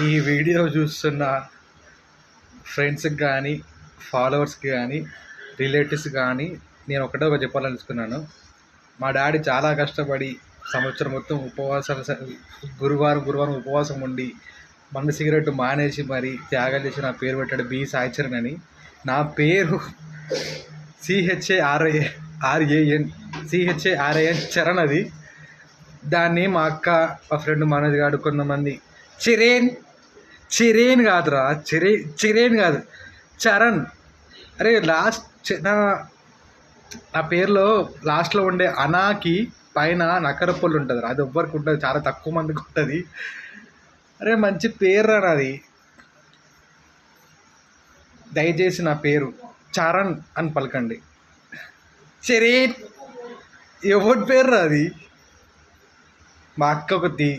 ఈ వీడియో చూస్తున్న ఫ్రెండ్స్కి కానీ ఫాలోవర్స్కి కానీ రిలేటివ్స్ కానీ నేను ఒకటే చెప్పాలనుకున్నాను. మా డాడీ చాలా కష్టపడి సంవత్సరం మొత్తం ఉపవాసాలు గురువారం ఉపవాసం ఉండి మందు సిగరెట్ మానేసి మరి త్యాగాలు చేసి నా పేరు పెట్టాడు బి సాయి చరణ్ అని. నా పేరు CHARAN చరణ్. అది దాన్ని మా అక్క మా ఫ్రెండ్ మనోజ్ గారు కొంతమంది చిరేన్ కాదురా, చిరేన్ కాదు, చరణ్. అరే నా పేరులో లాస్ట్లో ఉండే అనాకి పైన నకరపొల్లు ఉంటుంది, అది ఎవ్వరికి ఉంటుంది, చాలా తక్కువ మందికి ఉంటుంది. అరే మంచి పేరు రా నాది. దయచేసి నా పేరు చరణ్ అని పలకండి. చిరేన్ ఎవరి పేరు రా అది? మా అక్క ఒకటి